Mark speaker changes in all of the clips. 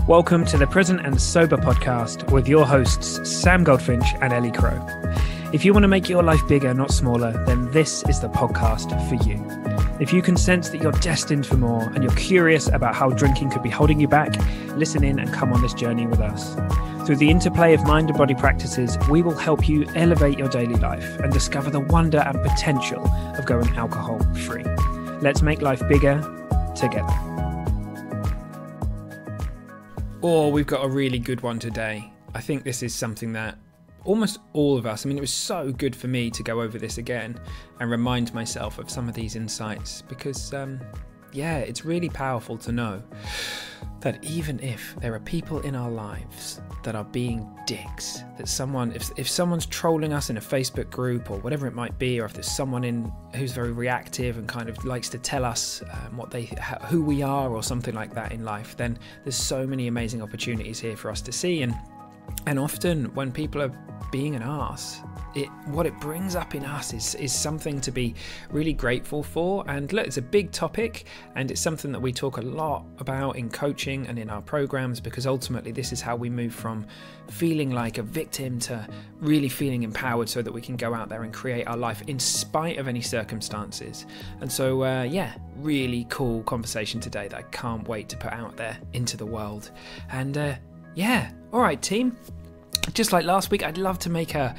Speaker 1: Welcome to the Present and Sober podcast with your hosts, Sam Goldfinch and Ellie Crow. If you want to make your life bigger, not smaller, then this is the podcast for you. If you can sense that you're destined for more and you're curious about how drinking could be holding you back, listen in and come on this journey with us. Through the interplay of mind and body practices, we will help you elevate your daily life and discover the wonder and potential of going alcohol-free. Let's make life bigger together. Oh, we've got a really good one today. I think this is something that almost all of us, it was so good for me to go over this again and remind myself of some of these insights because, it's really powerful to know that even if there are people in our lives that are being dicks, that if someone's trolling us in a Facebook group or whatever it might be, or if there's someone who's very reactive and kind of likes to tell us who we are or something like that in life, then there's so many amazing opportunities here for us to see. And often when people are being an arse, what it brings up in us is something to be really grateful for. And look, it's a big topic and it's something that we talk a lot about in coaching and in our programs, because ultimately this is how we move from feeling like a victim to really feeling empowered so that we can go out there and create our life in spite of any circumstances. And so, really cool conversation today that I can't wait to put out there into the world. And all right, team. Just like last week, I'd love to make a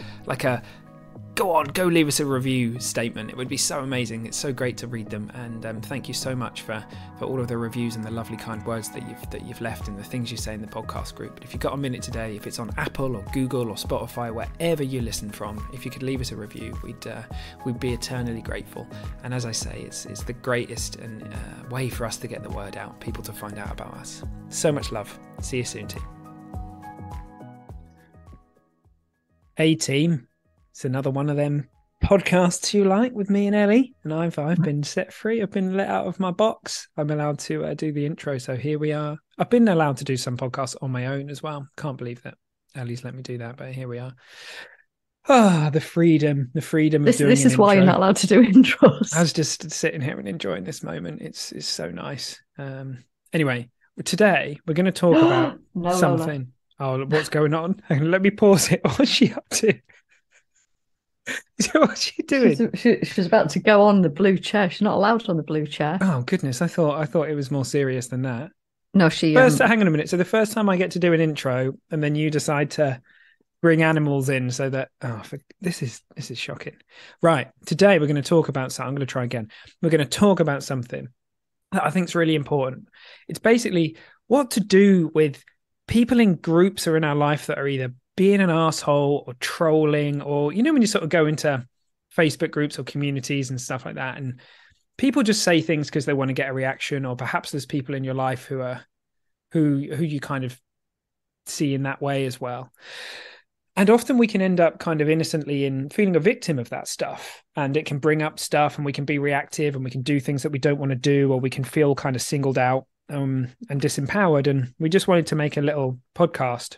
Speaker 1: go leave us a review statement. It would be so amazing. It's so great to read them, and thank you so much for all of the reviews and the lovely kind words that you've left and the things you say in the podcast group. But if you've got a minute today, if it's on Apple or Google or Spotify, wherever you listen from, if you could leave us a review, we'd be eternally grateful. And as I say, it's the greatest and way for us to get the word out, people to find out about us. So much love. See you soon, team. Hey team, it's another one of them podcasts you like with me and Ellie, and I've been set free. I've been let out of my box. I'm allowed to do the intro, so here we are. I've been allowed to do some podcasts on my own as well. Can't believe that Ellie's let me do that, but here we are. The freedom of doing this is
Speaker 2: intro. Why you're not allowed to do intros.
Speaker 1: I was just sitting here and enjoying this moment. It's so nice. Anyway, today we're going to talk about something. No. Oh, what's going on? Let me pause it. What's she up to? What's she doing?
Speaker 2: She's about to go on the blue chair. She's not allowed on the blue chair.
Speaker 1: Oh, goodness. I thought it was more serious than that.
Speaker 2: No, she...
Speaker 1: Hang on a minute. So the first time I get to do an intro and then you decide to bring animals in so that... this is shocking. Right. Today we're going to talk about something. I'm going to try again. We're going to talk about something that I think is really important. It's basically what to do with people in groups or in our life that are either being an asshole or trolling, or, when you sort of go into Facebook groups or communities and stuff like that, and people just say things because they want to get a reaction, or perhaps there's people in your life who you kind of see in that way as well. And often we can end up kind of innocently in feeling a victim of that stuff, and it can bring up stuff and we can be reactive and we can do things that we don't want to do, or we can feel kind of singled out and disempowered. And we just wanted to make a little podcast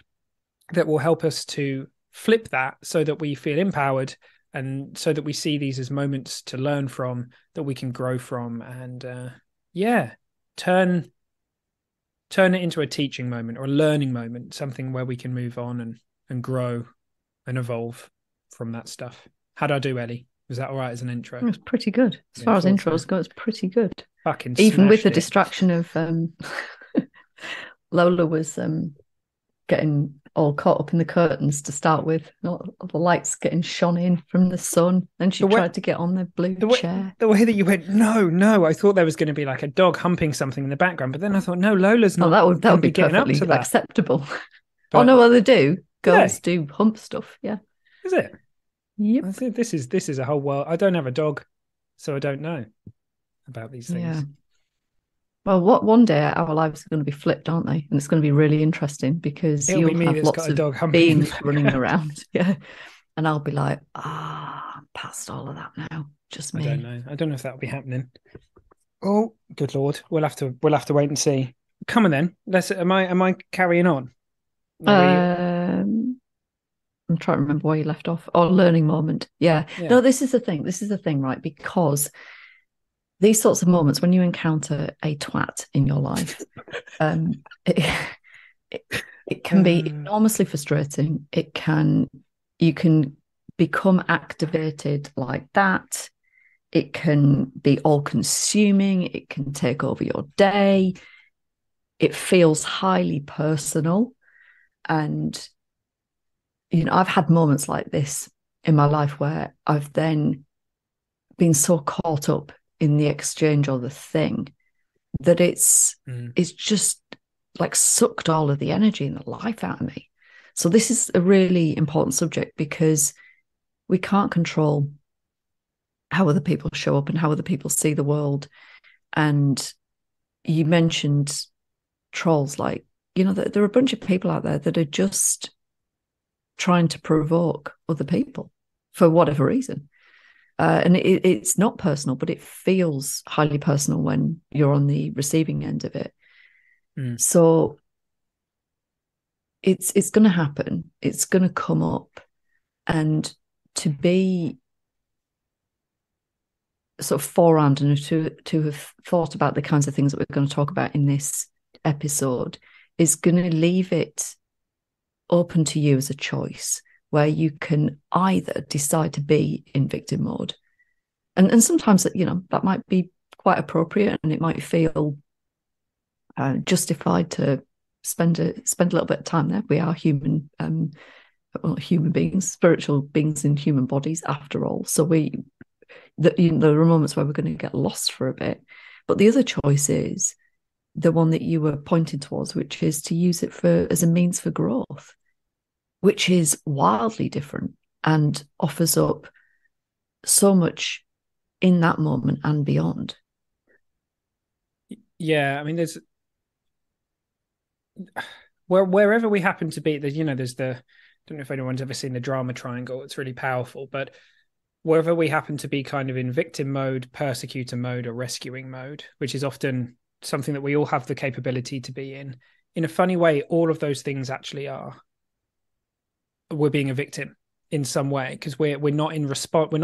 Speaker 1: that will help us to flip that so that we feel empowered, and so that we see these as moments to learn from, that we can grow from, and turn it into a teaching moment or a learning moment, something where we can move on and grow and evolve from that stuff. How'd I do, Ellie? Was that all right as an intro?
Speaker 2: It was pretty good. As far as intros go, it's pretty good.
Speaker 1: Fucking
Speaker 2: even with the distraction of Lola was getting all caught up in the curtains to start with, all the lights getting shone in from the sun, and she tried to get on the blue chair.
Speaker 1: The way that you went, no, I thought there was going to be like a dog humping something in the background, but then I thought, no, Lola's not.
Speaker 2: Oh, that would be perfectly acceptable. But, well, they do. Girls do hump stuff. Yeah.
Speaker 1: Is it?
Speaker 2: Yep.
Speaker 1: I think this is a whole world. I don't have a dog, so I don't know about these things.
Speaker 2: Yeah. Well, one day our lives are going to be flipped, aren't they? And it's going to be really interesting, because you'll have lots of beings running around. Yeah. And I'll be like, I'm past all of that now. Just me.
Speaker 1: I don't know if that'll be happening. Oh, good Lord. We'll have to wait and see. Come on then. Am I carrying on?
Speaker 2: I'm trying to remember where you left off. Or learning moment. Yeah. No, this is the thing, right? Because these sorts of moments, when you encounter a twat in your life, can be enormously frustrating. You can become activated like that. It can be all consuming. It can take over your day. It feels highly personal. And, I've had moments like this in my life where I've then been so caught up in the exchange or the thing that it's just like sucked all of the energy and the life out of me. So this is a really important subject because we can't control how other people show up and how other people see the world. And you mentioned trolls, like, there are a bunch of people out there that are just trying to provoke other people for whatever reason. And it's not personal, but it feels highly personal when you're on the receiving end of it. So it's going to happen. It's going to come up. And to be sort of forearmed and to have thought about the kinds of things that we're going to talk about in this episode is going to leave it open to you as a choice, where you can either decide to be in victim mode. And sometimes, that might be quite appropriate, and it might feel justified to spend a little bit of time there. We are human beings, spiritual beings in human bodies, after all. So there are moments where we're going to get lost for a bit. But the other choice is the one that you were pointing towards, which is to use it as a means for growth, which is wildly different and offers up so much in that moment and beyond.
Speaker 1: Yeah, I mean, there's wherever we happen to be, there's I don't know if anyone's ever seen the drama triangle. It's really powerful, but wherever we happen to be kind of in victim mode, persecutor mode, or rescuing mode, which is often something that we all have the capability to be in a funny way, all of those things actually we're being a victim in some way, because we're not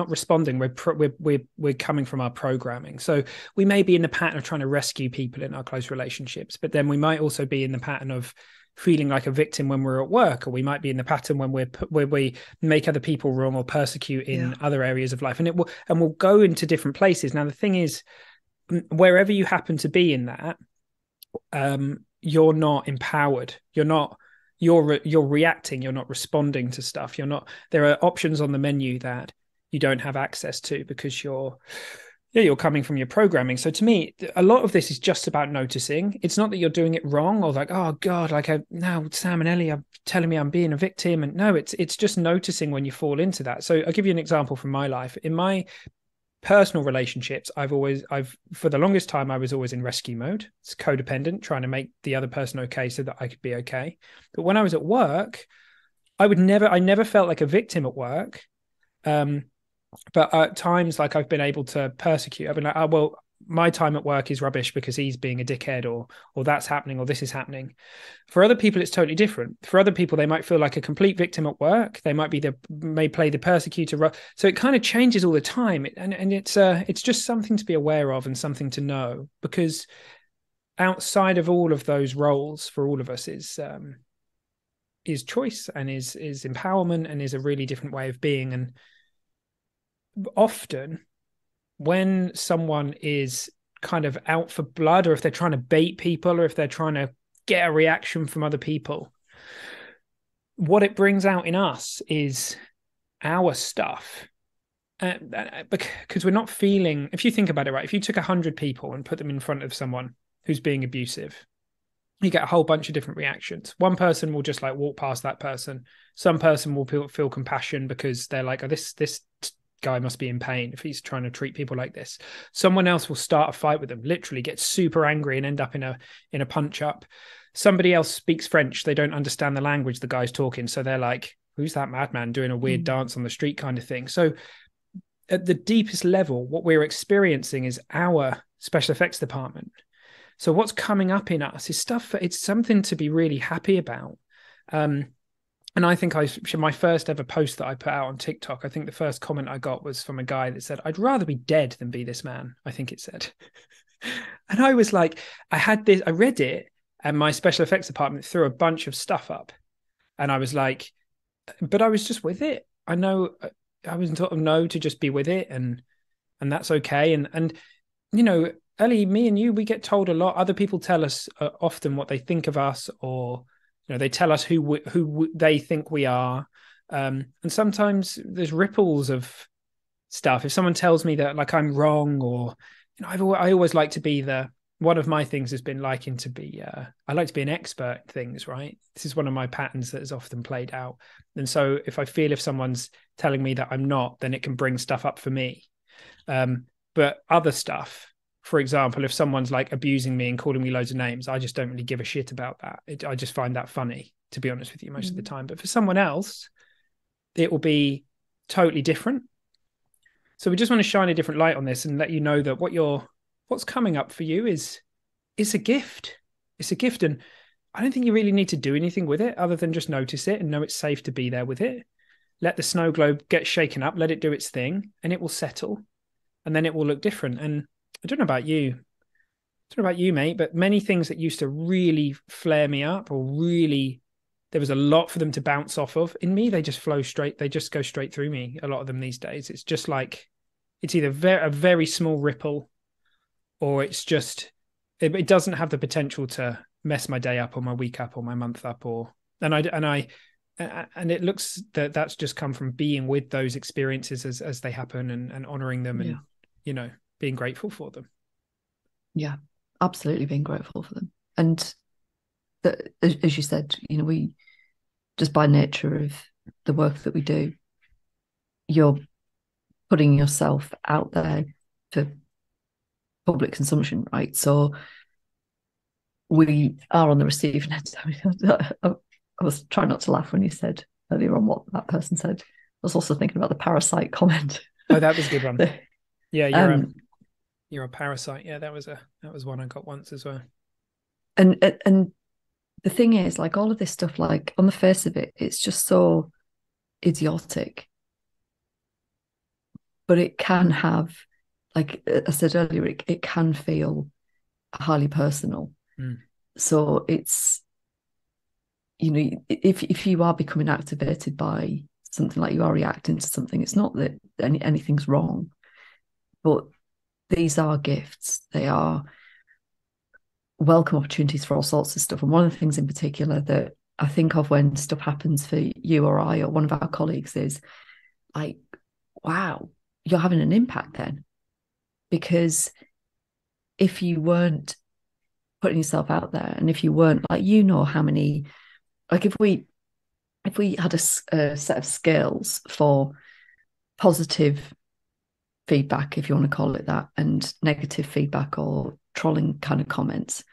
Speaker 1: responding. We're coming from our programming. So we may be in the pattern of trying to rescue people in our close relationships, but then we might also be in the pattern of feeling like a victim when we're at work, or we might be in the pattern when we make other people wrong or persecute in other areas of life, and we'll go into different places. Now the thing is, wherever you happen to be in that, you're not empowered. You're reacting. You're not responding to stuff. There are options on the menu that you don't have access to because you're coming from your programming. So to me, a lot of this is just about noticing. It's not that you're doing it wrong or like, oh God, now Sam and Ellie are telling me I'm being a victim. And no, it's just noticing when you fall into that. So I'll give you an example from my life. In my personal relationships, for the longest time, I was always in rescue mode. It's codependent, trying to make the other person okay so that I could be okay. But when I was at work, I never felt like a victim at work. But at times, like, I've been able to persecute. I've been like, oh, well, my time at work is rubbish because he's being a dickhead, or that's happening, or this is happening. For other people, it's totally different. For other people, they might feel like a complete victim at work. They may play the persecutor. So it kind of changes all the time. And it's just something to be aware of and something to know, because outside of all of those roles for all of us is choice and is empowerment and is a really different way of being. And often when someone is kind of out for blood, or if they're trying to bait people, or if they're trying to get a reaction from other people, what it brings out in us is our stuff. Because we're not feeling, if you think about it, right, if you took 100 people and put them in front of someone who's being abusive, you get a whole bunch of different reactions. One person will just like walk past that person. Some person will feel compassion because they're like, oh, this guy must be in pain if he's trying to treat people like this. Someone else will start a fight with them, literally get super angry and end up in a punch up. Somebody else speaks French. They don't understand the language the guy's talking, so they're like, who's that madman doing a weird dance on the street kind of thing. So at the deepest level, what we're experiencing is our special effects department. So what's coming up in us is stuff, it's something to be really happy about. And I think my first ever post that I put out on TikTok, I think the first comment I got was from a guy that said, I'd rather be dead than be this man, I think it said. And I was like, I read it, and my special effects department threw a bunch of stuff up, and I was like, but I was just with it. I know I was sort of know to just be with it, and that's okay. And you know, Ellie, me and you, we get told a lot. Other people tell us often what they think of us, or you know, they tell us who they think we are. And sometimes there's ripples of stuff. If someone tells me that like I'm wrong, or you know, I always like to be the one of my things has been liking to be I like to be an expert in things, right? This is one of my patterns that is often played out. And so if someone's telling me that I'm not, then it can bring stuff up for me. But other stuff, for example, if someone's like abusing me and calling me loads of names, I just don't really give a shit about that. I just find that funny, to be honest with you, most of the time. But for someone else, it will be totally different. So we just want to shine a different light on this and let you know that what's coming up for you is a gift. It's a gift. And I don't think you really need to do anything with it other than just notice it and know it's safe to be there with it. Let the snow globe get shaken up, let it do its thing, and it will settle. And then it will look different. And I don't know about you, mate, but many things that used to really flare me up, or really, there was a lot for them to bounce off of. In me, they just flow straight. They just go straight through me. A lot of them these days. It's just like, it's either a very small ripple, or it's just, it doesn't have the potential to mess my day up or my week up or my month up, and it looks that's just come from being with those experiences as they happen, and honoring them, and you know, being grateful for them.
Speaker 2: Yeah, absolutely, being grateful for them. And as you said, you know, we just by nature of the work that we do, you're putting yourself out there for public consumption, right? So we are on the receiving end. I was trying not to laugh when you said earlier on what that person said. I was also thinking about the parasite comment.
Speaker 1: Oh, that was a good one. Yeah, you're a parasite. Yeah, that was one I got once as well.
Speaker 2: And the thing is, like, all of this stuff, like, on the face of it, it's just so idiotic. But it can have, like I said earlier, it can feel highly personal. So it's, you know, if you are becoming activated by something, like you are reacting to something, it's not that anything's wrong, but these are gifts. They are welcome opportunities for all sorts of stuff. And one of the things in particular that I think of when stuff happens for you or I or one of our colleagues is like, wow, you're having an impact then. Because if you weren't putting yourself out there, and if you weren't, like, you know how many, like, if we had a set of scales for positive feedback, if you want to call it that, and negative feedback or trolling kind of comments,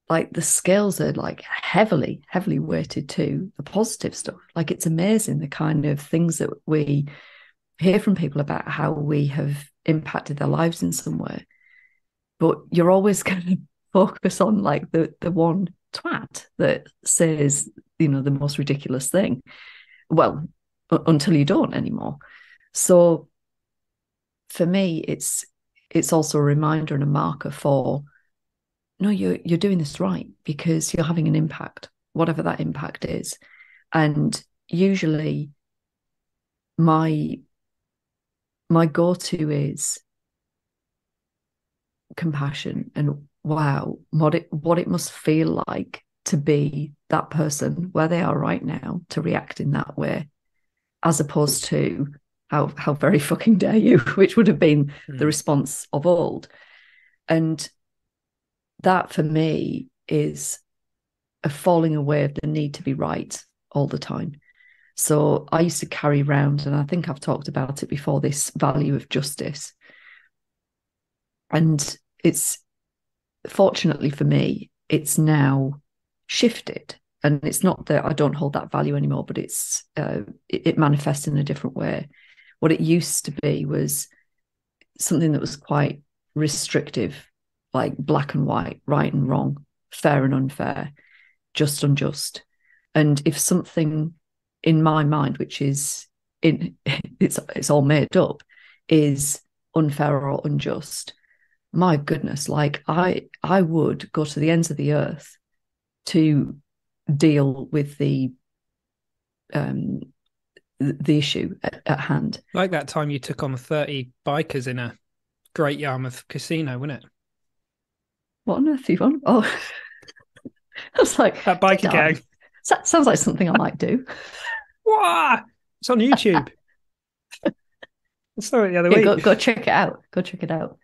Speaker 2: like, the scales are like heavily weighted to the positive stuff. Like, it's amazing the kind of things that we hear from people about how we have impacted their lives in some way. But you're always going to focus on like the one twat that says, you know, the most ridiculous thing. Well, until you don't anymore. So for me, it's also a reminder and a marker for, no, you're doing this right, because you're having an impact, whatever that impact is. And usually my go-to is compassion, and wow, what it must feel like to be that person where they are right now, to react in that way, as opposed to how very fucking dare you, which would have been the response of old. And that for me is a falling away of the need to be right all the time. So I used to carry around, and I think I've talked about it before, this value of justice. And it's, fortunately for me, it's now shifted. And it's not that I don't hold that value anymore, but it manifests in a different way. What it used to be was something that was quite restrictive, like black and white, right and wrong, fair and unfair, just unjust. And if something in my mind, which is it's all made up, is unfair or unjust, my goodness, like I would go to the ends of the earth to deal with the issue at hand.
Speaker 1: Like that time you took on 30 bikers in a Great Yarmouth casino, wasn't it?
Speaker 2: What on earth are you on? Oh, I was like,
Speaker 1: that biker gang.
Speaker 2: That sounds like something I might do.
Speaker 1: What? It's on YouTube. I saw it the other week.
Speaker 2: Go check it out. Go check it out.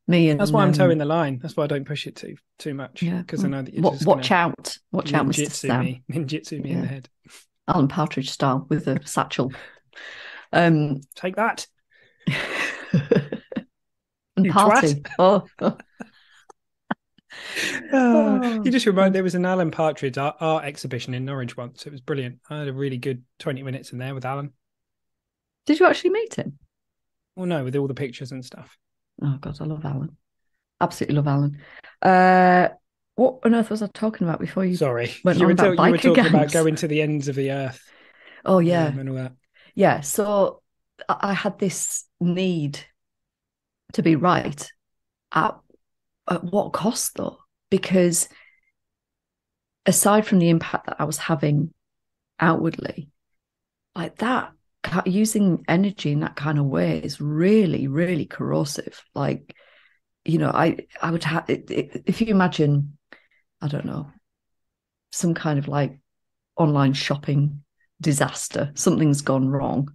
Speaker 1: That's why I'm towing the line. That's why I don't push it too much.
Speaker 2: Yeah,
Speaker 1: because I know that you're
Speaker 2: just watch out, Mr. Stam.
Speaker 1: Ninjutsu me in the head.
Speaker 2: Alan Partridge style with a satchel.
Speaker 1: Take that.
Speaker 2: And
Speaker 1: you
Speaker 2: party.
Speaker 1: You just remind there was an Alan Partridge art exhibition in Norwich once. It was brilliant. I had a really good 20 minutes in there with Alan.
Speaker 2: Did you actually meet him?
Speaker 1: Well, no, with all the pictures and stuff.
Speaker 2: Oh God, I love Alan. Absolutely love Alan. What on earth was I talking about before you?
Speaker 1: Sorry,
Speaker 2: you were talking
Speaker 1: about going to the ends of the earth.
Speaker 2: Oh yeah,
Speaker 1: and all that.
Speaker 2: Yeah. So I had this need to be right at what cost, though? Because aside from the impact that I was having outwardly, like that, using energy in that kind of way is really, really corrosive. Like, I would have, if you imagine, I don't know, some kind of like online shopping disaster, something's gone wrong.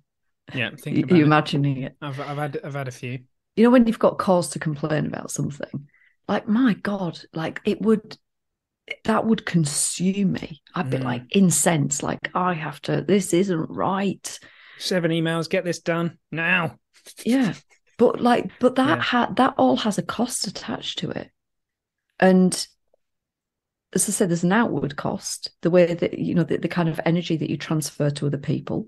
Speaker 1: Yeah,
Speaker 2: you imagining it?
Speaker 1: I've had a few.
Speaker 2: When you've got cause to complain about something, like, my God, like that would consume me. I'd be like incensed, like, I have to, this isn't right.
Speaker 1: 7 emails, get this done now.
Speaker 2: Yeah. But that all has a cost attached to it. And as I said, there's an outward cost, the way that, the kind of energy that you transfer to other people.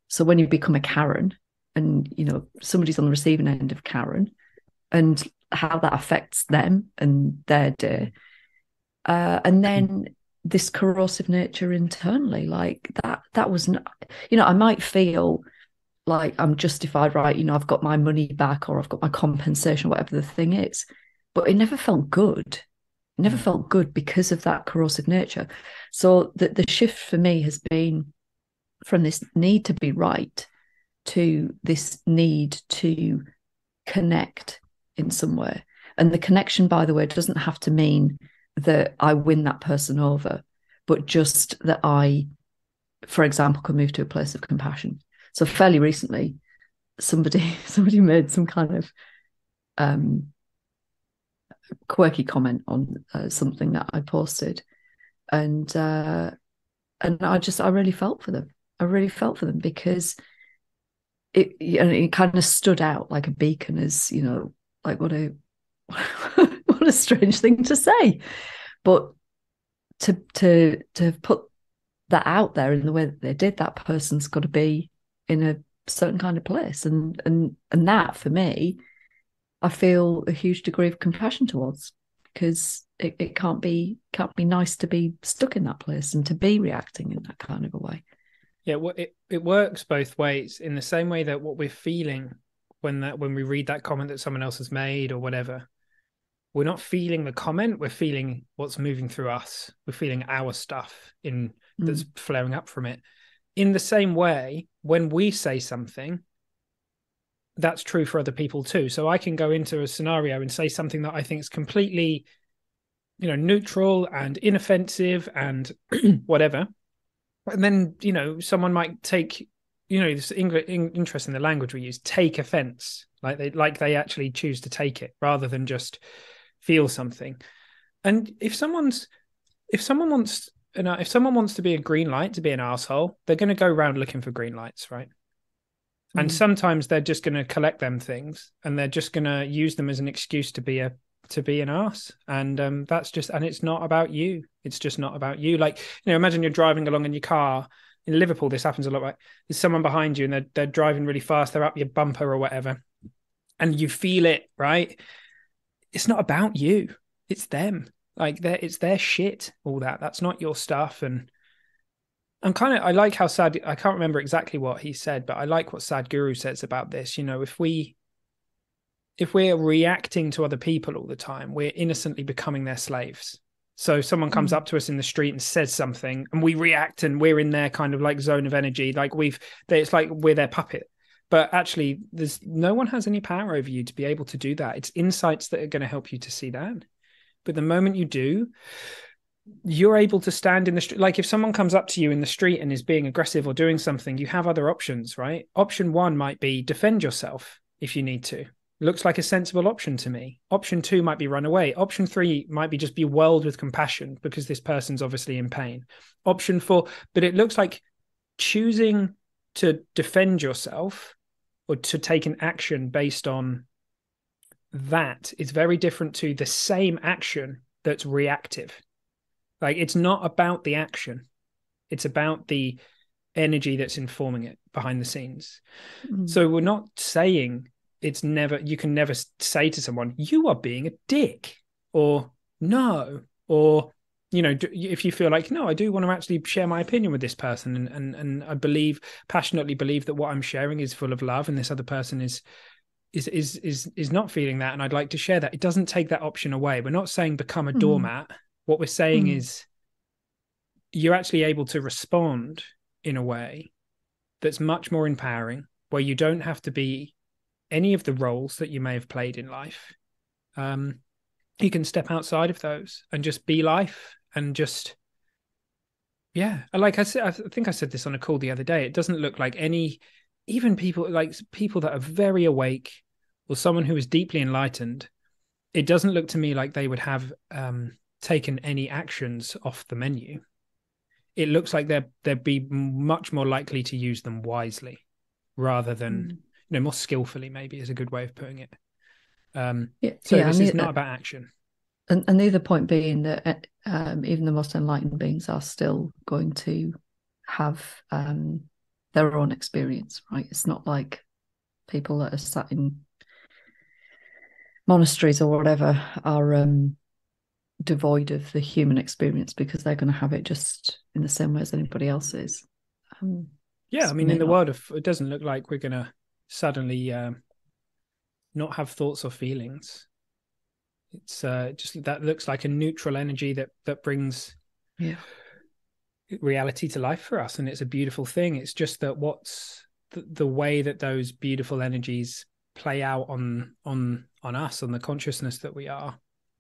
Speaker 2: So when you become a Karen and, somebody's on the receiving end of Karen, and how that affects them and their day. And then this corrosive nature internally, like that was, I might feel like I'm justified, right? I've got my money back, or I've got my compensation, whatever the thing is. But it never felt good. It never felt good because of that corrosive nature. So the shift for me has been from this need to be right to this need to connect in some way. And the connection, by the way, doesn't have to mean that I win that person over, but just that I, for example, can move to a place of compassion. So fairly recently, somebody made some kind of quirky comment on something that I posted, and I really felt for them. I really felt for them because it kind of stood out like a beacon, as like what a what a strange thing to say, but to put that out there in the way that they did, that person's got to be in a certain kind of place, and that for me, I feel a huge degree of compassion towards, because it can't be nice to be stuck in that place and to be reacting in that kind of a way.
Speaker 1: Yeah, well, it works both ways, in the same way that what we're feeling when we read that comment that someone else has made or whatever, we're not feeling the comment, we're feeling what's moving through us. We're feeling our stuff that's flaring up from it. In the same way, when we say something, that's true for other people too. So I can go into a scenario and say something that I think is completely, neutral and inoffensive and whatever. And then, someone might take, this interest in the language we use, take offense, like they actually choose to take it rather than just feel something. And if someone wants to be a green light, to be an asshole, they're going to go around looking for green lights, right? And sometimes they're just going to collect them things, and they're just going to use them as an excuse to be an arse. And that's just, and it's not about you. It's just not about you. Like, imagine you're driving along in your car. In Liverpool, this happens a lot, right? There's someone behind you and they're driving really fast. They're up your bumper or whatever. And you feel it, right? It's not about you. It's them. Like, it's their shit, all that. That's not your stuff. And I like how Sad, I can't remember exactly what he said, but I like what Sadhguru says about this. If we're reacting to other people all the time, we're innocently becoming their slaves. So someone comes up to us in the street and says something, and we react, and we're in their kind of like zone of energy. Like it's like we're their puppet. But actually, no one has any power over you to be able to do that. It's insights that are going to help you to see that. But the moment you do, you're able to stand in the street. Like if someone comes up to you in the street and is being aggressive or doing something, you have other options, right? Option 1 might be defend yourself if you need to. Looks like a sensible option to me. Option 2 might be run away. Option 3 might be just be welled with compassion because this person's obviously in pain. Option 4, but it looks like choosing to defend yourself or to take an action based on that is very different to the same action that's reactive. Like it's not about the action. It's about the energy that's informing it behind the scenes. So we're not saying you can never say to someone, you are being a dick, or no, or, if you feel like, no, I do want to actually share my opinion with this person. And I passionately believe that what I'm sharing is full of love. And this other person is not feeling that. And I'd like to share that. It doesn't take that option away. We're not saying become a doormat. What we're saying is you're actually able to respond in a way that's much more empowering, where you don't have to be any of the roles that you may have played in life. You can step outside of those and just be life and just, like I said, I think I said this on a call the other day. It doesn't look like even people that are very awake or someone who is deeply enlightened, it doesn't look to me like they would have taken any actions off the menu. It looks like they'd be much more likely to use them wisely rather than more skillfully, maybe is a good way of putting it. This is not about action.
Speaker 2: And the other point being that even the most enlightened beings are still going to have their own experience, right? It's not like people that are sat in monasteries or whatever are devoid of the human experience, because they're going to have it just in the same way as anybody else is.
Speaker 1: In the world it doesn't look like we're going to suddenly not have thoughts or feelings. It's just that looks like a neutral energy that brings reality to life for us, and it's a beautiful thing. It's just that what's the way that those beautiful energies play out on us, on the consciousness that we are,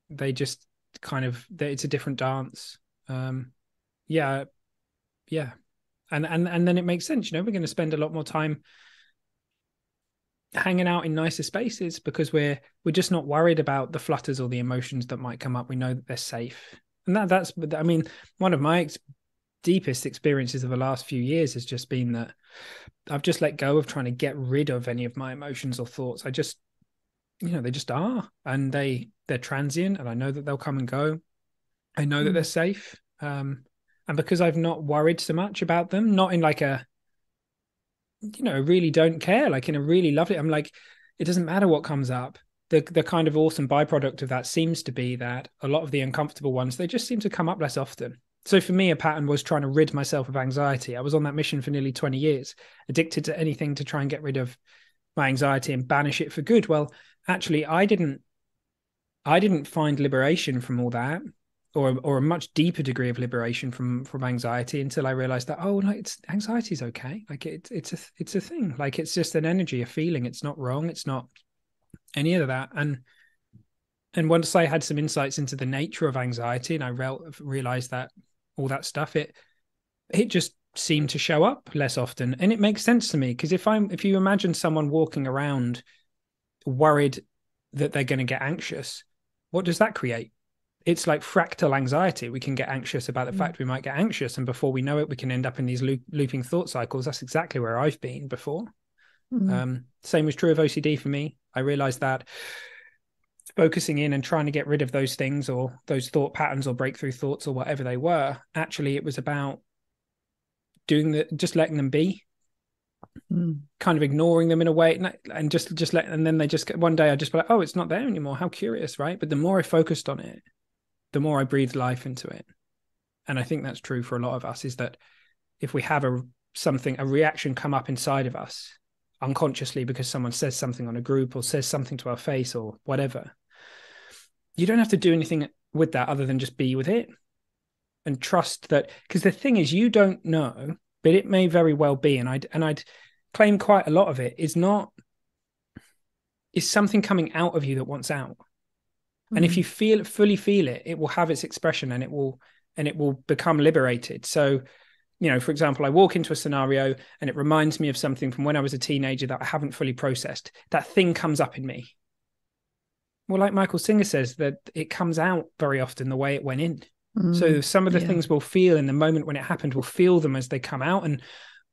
Speaker 1: they just it's a different dance. And then it makes sense, we're going to spend a lot more time hanging out in nicer spaces because we're just not worried about the flutters or the emotions that might come up. We know that they're safe. And that's one of my deepest experiences of the last few years has just been that I've just let go of trying to get rid of any of my emotions or thoughts. I just, they just are, and they're transient, and I know that they'll come and go. I know that they're safe. And because I've not worried so much about them, not in like a, really don't care, like in a really lovely, I'm like, it doesn't matter what comes up. The kind of awesome byproduct of that seems to be that a lot of the uncomfortable ones, they just seem to come up less often. So for me, a pattern was trying to rid myself of anxiety. I was on that mission for nearly 20 years, addicted to anything to try and get rid of my anxiety and banish it for good. Well, actually, I didn't find liberation from all that, or a much deeper degree of liberation from anxiety, until I realized that, anxiety is okay. Like it's a thing. Like it's just an energy, a feeling. It's not wrong. It's not any of that. And once I had some insights into the nature of anxiety, and I realized that all that stuff, it just seemed to show up less often. And it makes sense to me, because if you imagine someone walking around worried that they're going to get anxious, what does that create? It's like fractal anxiety. We can get anxious about the fact we might get anxious, and before we know it, we can end up in these looping thought cycles. That's exactly where I've been before. Same was true of OCD for me. I realized that focusing in and trying to get rid of those things, or those thought patterns or breakthrough thoughts or whatever they were, actually it was about just letting them be, kind of ignoring them in a way, and just let, and then they just, one day I just be like, oh, it's not there anymore. How curious, right? But the more I focused on it, the more I breathed life into it. And I think that's true for a lot of us, is that if we have a reaction come up inside of us unconsciously because someone says something on a group or says something to our face or whatever, you don't have to do anything with that other than just be with it and trust that, because the thing is, you don't know, but it may very well be, and I'd claim quite a lot of it is something coming out of you that wants out. And if you fully feel it, it will have its expression, and it will become liberated. So, for example, I walk into a scenario and it reminds me of something from when I was a teenager that I haven't fully processed. That thing comes up in me. Well, like Michael Singer says, that it comes out very often the way it went in. So some of the things we'll feel in the moment when it happened, we'll feel them as they come out. And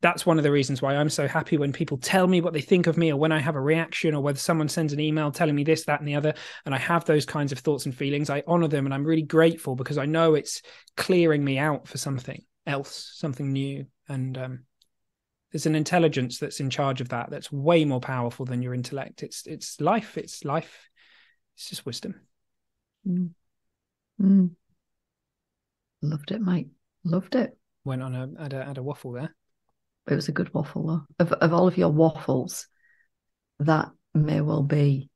Speaker 1: that's one of the reasons why I'm so happy when people tell me what they think of me, or when I have a reaction, or whether someone sends an email telling me this, that, and the other, and I have those kinds of thoughts and feelings. I honor them, and I'm really grateful because I know it's clearing me out for something else, something new. And there's an intelligence that's in charge of that, that's way more powerful than your intellect. It's life. It's just wisdom.
Speaker 2: Loved it, mate. Loved it.
Speaker 1: Went on had a waffle there.
Speaker 2: It was a good waffle, though. Of all of your waffles, that may well be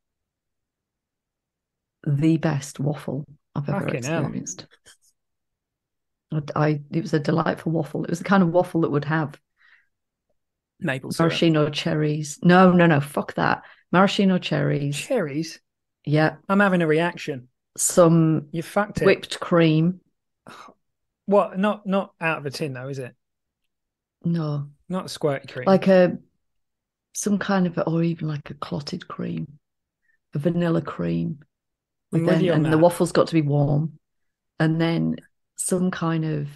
Speaker 2: the best waffle I've ever experienced. It was a delightful waffle. It was the kind of waffle that would have
Speaker 1: maple syrup,
Speaker 2: maraschino cherries. No, fuck that. Maraschino cherries.
Speaker 1: Cherries?
Speaker 2: Yeah.
Speaker 1: I'm having a reaction.
Speaker 2: You
Speaker 1: fucked it.
Speaker 2: Whipped cream.
Speaker 1: What? Not out of a tin, though, is it?
Speaker 2: No.
Speaker 1: Not squirty cream.
Speaker 2: Like some kind of, or even like a clotted cream, a vanilla cream. And the waffle's got to be warm. And then some kind of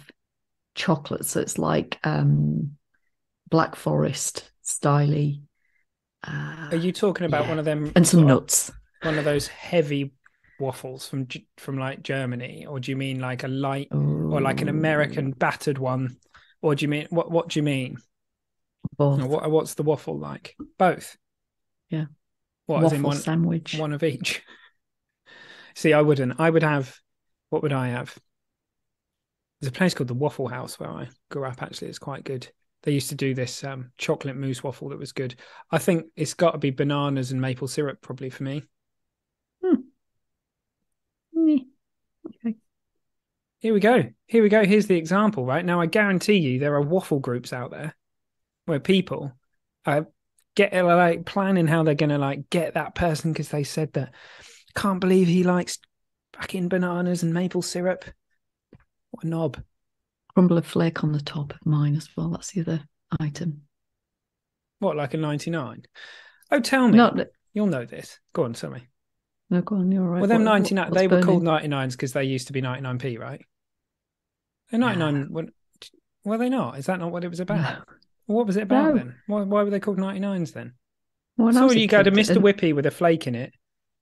Speaker 2: chocolate. So it's like Black Forest styly.
Speaker 1: Are you talking about one of them?
Speaker 2: And some nuts.
Speaker 1: One of those heavy waffles from like Germany, or do you mean like a light or like an American battered one, or do you mean what do you mean?
Speaker 2: Both.
Speaker 1: What's the waffle like? Both.
Speaker 2: Yeah.
Speaker 1: What,
Speaker 2: waffle one sandwich?
Speaker 1: One of each. See, I wouldn't. I would have. What would I have? There's a place called the Waffle House where I grew up. Actually, it's quite good. They used to do this chocolate mousse waffle that was good. I think it's got to be bananas and maple syrup probably for me.
Speaker 2: Okay.
Speaker 1: Here we go. Here's the example, right? Now, I guarantee you there are waffle groups out there where people get like planning how they're going to like get that person because they said that. Can't believe he likes fucking bananas and maple syrup. What a knob.
Speaker 2: Crumble a flake on the top of mine as well. That's the other item.
Speaker 1: What, like a 99? Oh, tell me. You'll know this. Go on, tell me.
Speaker 2: No, go on, you're right.
Speaker 1: Well, them 99, they were called 99s because they used to be 99p, right? They're 99. Yeah. Were they not? Is that not what it was about? No. Well, what was it about then? Why were they called 99s then? Well, so you go to Mr. Whippy with a flake in it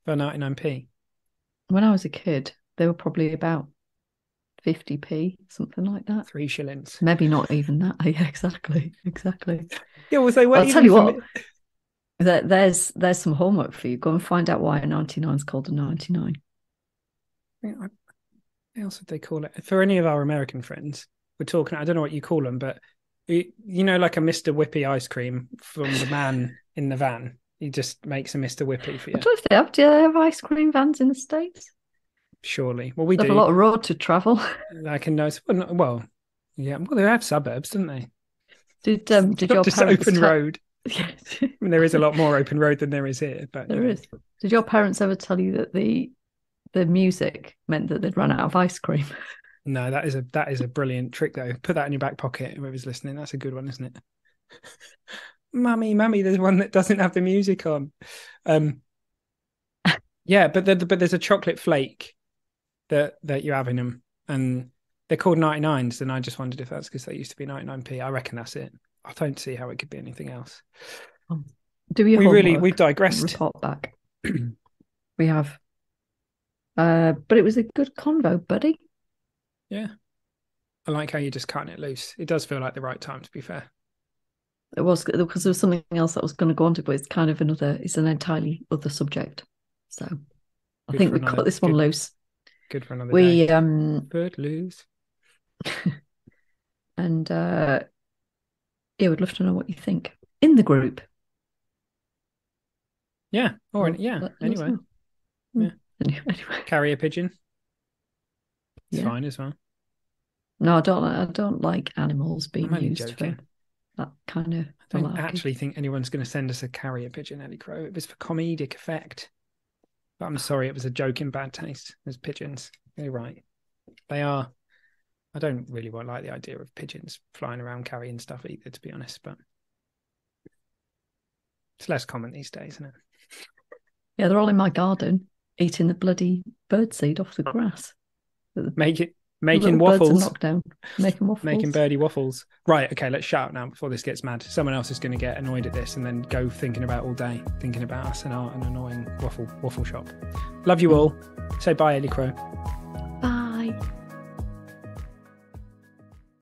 Speaker 1: for 99p.
Speaker 2: When I was a kid, they were probably about 50p, something like that.
Speaker 1: 3 shillings.
Speaker 2: Maybe not even that. Yeah, exactly.
Speaker 1: Yeah, well, they were.
Speaker 2: I'll tell you what. There's some homework for you. Go and find out why a 99 is called a 99.
Speaker 1: What else would they call it? For any of our American friends, we're talking, I don't know what you call them, but you know, like a Mr. Whippy ice cream from the man in the van. He just makes a Mr. Whippy for you.
Speaker 2: I don't know if they have. Do they have ice cream vans in the States?
Speaker 1: Surely. Well, we
Speaker 2: they
Speaker 1: do.
Speaker 2: Have a lot of road to travel.
Speaker 1: I can know. Well, yeah. Well, they have suburbs, don't they?
Speaker 2: Did your
Speaker 1: just
Speaker 2: parents
Speaker 1: open road? I mean, there is a lot more open road than there is here, but
Speaker 2: there is. Did your parents ever tell you that the music meant that they'd run out of ice cream?
Speaker 1: No, that is a brilliant trick though. Put that in your back pocket. Whoever's listening, that's a good one, isn't it? Mummy, there's one that doesn't have the music on. Yeah, but there's a chocolate flake that you're having them, and they're called 99s. And I just wondered if that's because they used to be 99p. I reckon that's it. I don't see how it could be anything else. We've digressed.
Speaker 2: Report back. We have. But it was a good convo, buddy.
Speaker 1: Yeah. I like how you're just cutting it loose. It does feel like the right time, to be fair.
Speaker 2: It was, because there was something else that I was going to go on to, but it's kind of it's an entirely other subject. So I think we cut this one loose.
Speaker 1: Good for another day. Bird loose.
Speaker 2: And yeah, we'd love to know what you think in the group.
Speaker 1: Yeah. Or yeah. Anyway. Yeah.
Speaker 2: Anyway.
Speaker 1: Carrier pigeon. It's fine as well.
Speaker 2: No, I don't like animals being used for that kind of.
Speaker 1: I don't actually think anyone's going to send us a carrier pigeon, Ellie Crow. It was for comedic effect. But I'm sorry, it was a joke in bad taste. There's pigeons. You're right. They are. I don't really like the idea of pigeons flying around carrying stuff either, to be honest. But it's less common these days, isn't it?
Speaker 2: Yeah, they're all in my garden eating the bloody birdseed off the grass.
Speaker 1: Making waffles.
Speaker 2: Knockdown. Making waffles.
Speaker 1: Making birdie waffles. Right, okay, let's shout now before this gets mad. Someone else is going to get annoyed at this and then go thinking about us and an annoying waffle shop. Love you all. Say bye, Ellie Crow.
Speaker 2: Bye.